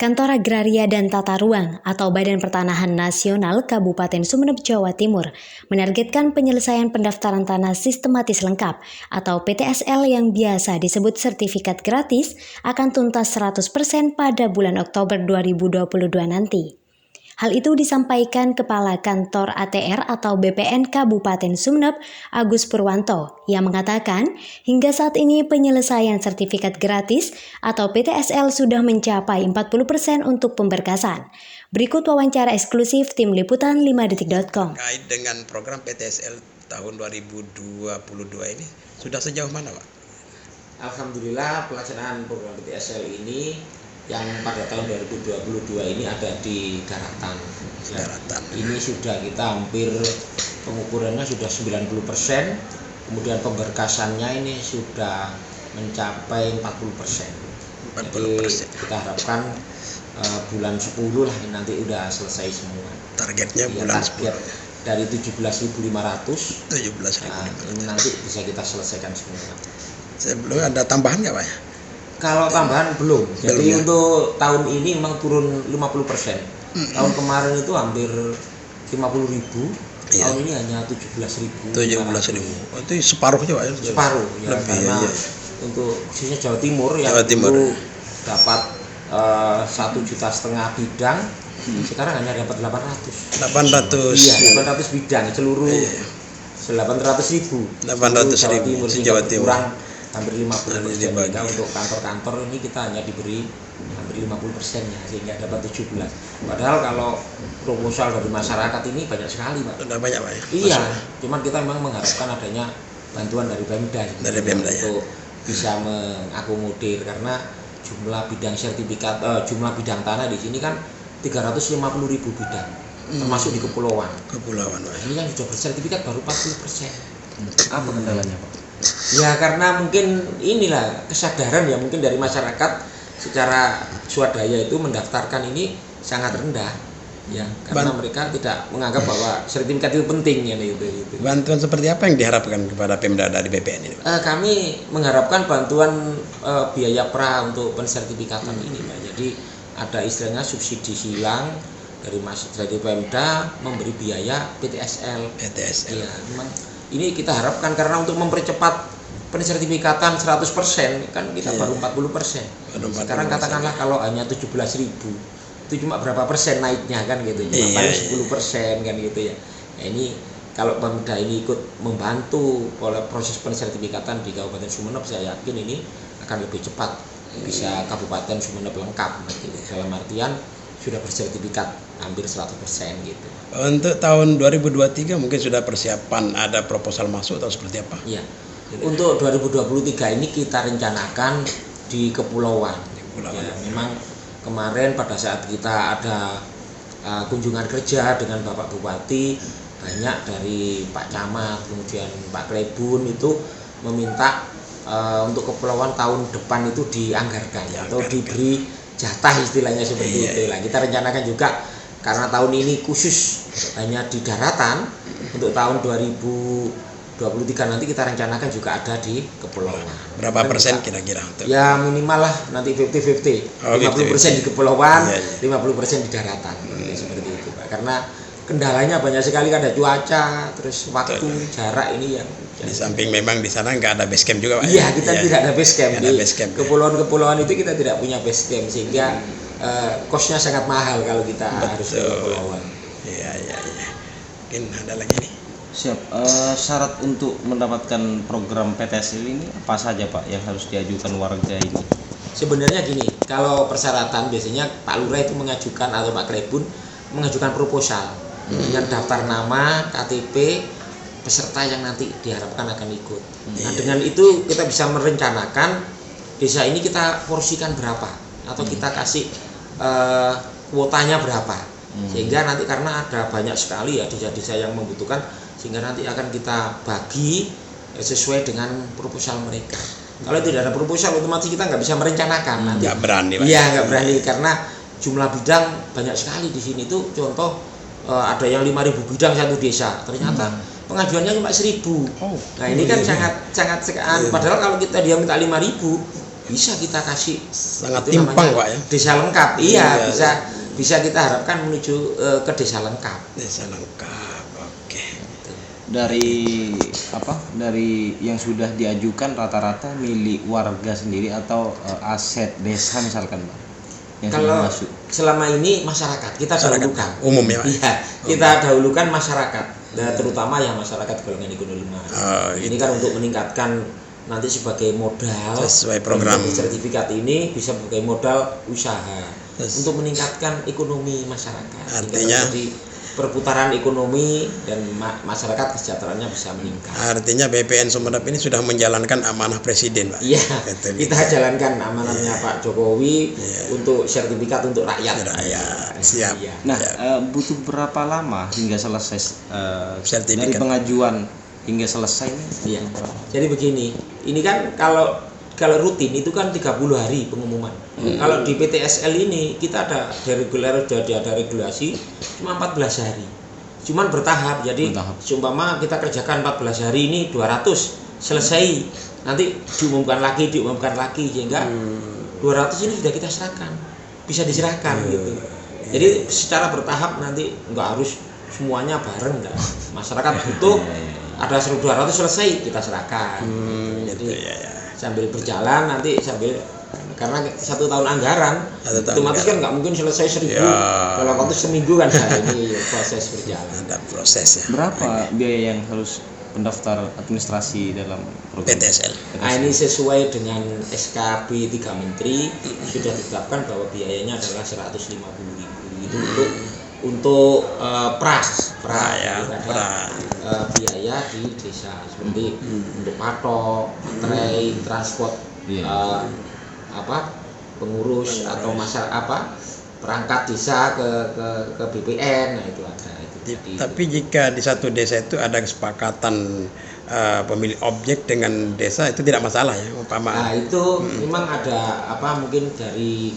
Kantor Agraria dan Tata Ruang atau Badan Pertanahan Nasional Kabupaten Sumeneb, Jawa Timur menargetkan penyelesaian pendaftaran tanah sistematis lengkap atau PTSL yang biasa disebut sertifikat gratis akan tuntas 100% pada bulan Oktober 2022 nanti. Hal itu disampaikan Kepala Kantor ATR atau BPN Kabupaten Sumeneb, Agus Purwanto, yang mengatakan hingga saat ini penyelesaian sertifikat gratis atau PTSL sudah mencapai 40% untuk pemberkasan. Berikut wawancara eksklusif tim liputan 5detik.com. Terkait dengan program PTSL tahun 2022 ini sudah sejauh mana, Pak? Alhamdulillah pelaksanaan program PTSL ini yang pada tahun 2022 ini ada di daratan. Ini sudah kita hampir pengukurannya sudah 90%, kemudian pemberkasannya ini sudah mencapai 40%. Jadi kita harapkan bulan 10 lah nanti udah selesai semua. Targetnya bulan 10. Dari 17.500. Ini nanti bisa kita selesaikan semua. Sebelum ada tambahan nggak, Pak? Kalau tambahan belum. Jadi untuk tahun ini memang turun 50%. Tahun kemarin itu hampir 50.000. Tahun ini hanya 17.000. 17.000. Itu separuhnya, Pak? Separuh ya, lebih, karena untuk khususnya Jawa Timur yang dulu dapat 1,5 juta bidang, sekarang hanya dapat 800. 800. Iya, 800 bidang seluruh 800.000. 800.000 Jawa Timur. Kurang hampir 50%. Sehingga untuk kantor-kantor ini kita hanya diberi hampir 50% ya, sehingga dapat 17. Padahal kalau proposal dari masyarakat ini banyak sekali, Pak. Sudah banyak, Pak, ya? Iya, cuman kita memang mengharapkan adanya bantuan dari Pemda untuk bisa mengakomodir, karena jumlah bidang sertifikat, jumlah bidang tanah di sini kan 350.000 bidang, termasuk di kepulauan. Pak. Ini yang sudah bersertifikat baru 40%. Apa kendalanya, Pak? Ya karena mungkin inilah kesadaran ya mungkin dari masyarakat secara swadaya itu mendaftarkan ini sangat rendah ya, karena mereka tidak menganggap bahwa sertifikat itu penting ya gitu. Bantuan seperti apa yang diharapkan kepada Pemda dari BPN ini, Pak? Kami mengharapkan bantuan biaya pra untuk pensertifikatan ini, Pak. Jadi ada istilahnya subsidi silang dari Pemda memberi biaya PTSL. Ya, memang ini kita harapkan karena untuk mempercepat pensertifikatan 100% kan kita baru 40%. Sekarang katakanlah kalau hanya 17.000 itu cuma berapa persen naiknya kan gitu. Paling 10% kan gitu ya. Nah, ini kalau Pemda ini ikut membantu oleh proses pensertifikatan di Kabupaten Sumeneb, saya yakin ini akan lebih cepat bisa Kabupaten Sumeneb lengkap gitu. Dalam artian sudah bersertifikat hampir 100% gitu. Untuk tahun 2023 mungkin sudah persiapan ada proposal masuk atau seperti apa? Iya. Untuk 2023 ini kita rencanakan di kepulauan. Ya, memang kemarin pada saat kita ada kunjungan kerja dengan Bapak Bupati, banyak dari Pak Camat, kemudian Pak Klebun itu meminta untuk kepulauan tahun depan itu dianggarkan atau diberi jatah istilahnya seperti itu lah. Kita rencanakan juga karena tahun ini khusus hanya di daratan, untuk tahun 2023 nanti kita rencanakan juga ada di kepulauan. Berapa persen kira-kira? Ya minimal lah nanti 50-50. 50% di kepulauan, 50% di daratan. Seperti itu, Pak. Karena kendalanya banyak sekali, kan ada cuaca, terus waktu, jarak ini yang di samping memang di sana nggak ada base camp juga, Pak. Iya, kita tidak ada base camp. Di kepulauan-kepulauan itu kita tidak punya base camp, sehingga kosnya sangat mahal kalau kita harus ke kepulauan. Iya. Mungkin ada lagi nih. Siap. Syarat untuk mendapatkan program PTSL ini apa saja, Pak, yang harus diajukan warga ini? Sebenarnya gini, kalau persyaratan biasanya Pak Lurah itu mengajukan atau Pak Klebun mengajukan proposal dengan daftar nama, KTP peserta yang nanti diharapkan akan ikut. Nah, dengan itu kita bisa merencanakan desa ini kita porsikan berapa atau kita kasih kuotanya berapa, sehingga nanti karena ada banyak sekali ya desa-desa yang membutuhkan, sehingga nanti akan kita bagi sesuai dengan proposal mereka. Kalau tidak ada proposal otomatis kita nggak bisa merencanakan. Nanti nggak berani, Pak. Iya, nggak berani karena jumlah bidang banyak sekali di sini. Tuh contoh ada yang 5.000 bidang satu desa, ternyata pengajuannya cuma 1.000. Nah ini kan sangat padahal kalau kita dia minta 5.000 bisa kita kasih Sangat itu timpang, namanya Pak, ya. desa lengkap. Iya, Iya, bisa kita harapkan menuju ke desa lengkap. Desa lengkap. Oke. Dari yang sudah diajukan rata-rata milik warga sendiri atau aset desa misalkan, Pak, yang sudah Kalau masuk. selama ini masyarakat kita dahulukan. Umum ya, Pak? Iya, kita dahulukan masyarakat, terutama yang masyarakat golongan ekonomi lemah. Oh, Ini kan untuk meningkatkan nanti sebagai modal Sesuai program. sertifikat ini bisa sebagai modal usaha Yes. untuk meningkatkan ekonomi masyarakat. Artinya- jadi perputaran ekonomi dan masyarakat kesejahteraannya bisa meningkat. Artinya BPN Sumeneb ini sudah menjalankan amanah Presiden, Pak. Iya, Betul, kita jalankan amanatnya Pak Jokowi untuk sertifikat untuk rakyat. Rakyat. Siap. Iya. Nah, butuh berapa lama hingga selesai dari Sertifikat. pengajuan hingga selesai ini? Iya. Jadi begini, ini kan kalau rutin itu kan 30 hari pengumuman. Kalau di PTSL ini kita ada regulasi cuma 14 hari. Cuman bertahap. Jadi seumpama kita kerjakan 14 hari ini 200 selesai. Nanti diumumkan lagi sehingga 200 ini sudah kita serahkan. Bisa diserahkan gitu. Jadi secara bertahap nanti enggak harus semuanya bareng enggak. Masyarakat butuh ada 200 selesai kita serahkan. Jadi sambil berjalan nanti karena 1 tahun anggaran otomatis kan nggak mungkin selesai 1000 dalam waktu seminggu kan. Nah, ini proses berjalan. Ada proses ya. Berapa biaya yang harus pendaftar administrasi dalam program PTSL. Nah, ini sesuai dengan SKB 3 Menteri sudah ditetapkan bahwa biayanya adalah 150.000 itu untuk biaya di desa seperti untuk patok, materai, transport, pengurus atau perangkat desa ke BPN, nah itu ada itu. Tapi jika di satu desa itu ada kesepakatan pemilik objek dengan desa itu tidak masalah ya, umpama. Nah itu memang ada mungkin dari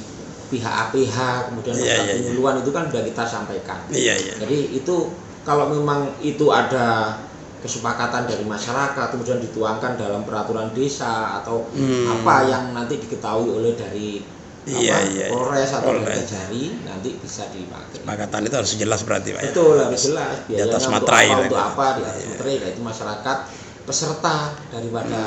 pihak APH kemudian penyuluhan itu kan sudah kita sampaikan. Jadi itu kalau memang itu ada kesepakatan dari masyarakat kemudian dituangkan dalam peraturan desa atau apa yang nanti diketahui oleh dari Polres atau Kejari nanti bisa dipakai. Kesepakatan itu harus jelas berarti, Pak. Betul, harus jelas. Di atas Biayanya materai. untuk apa di atas materai, yaitu masyarakat peserta daripada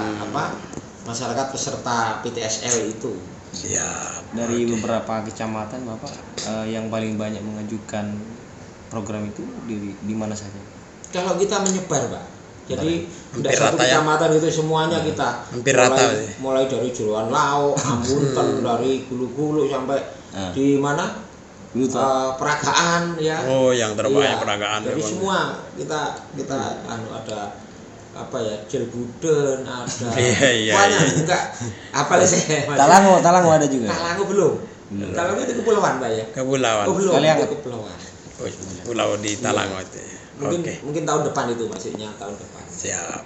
masyarakat peserta PTSL itu. Siap. Dari beberapa kecamatan Bapak yang paling banyak mengajukan program itu di mana saja? Kalau kita menyebar, Pak. Jadi tidak hampir satu rata ya? kecamatan itu semuanya kita Hampir rata. mulai dari Jeruan Lauk, Ambunten, dari Gulu-Gulu sampai di mana? Peragaan ya. Oh, yang terbanyak Iya. peragaan. Jadi memang. semua kita ada Jelbuden, ada banyak enggak saya Talango ada juga. Talango belum. Talango itu kepulauan, Pak ya. Kepulauan. Oh, belum. Kalian- Itu kepulauan. Pulau di Talango itu. Mungkin tahun depan itu maksudnya tahun depan. Siap.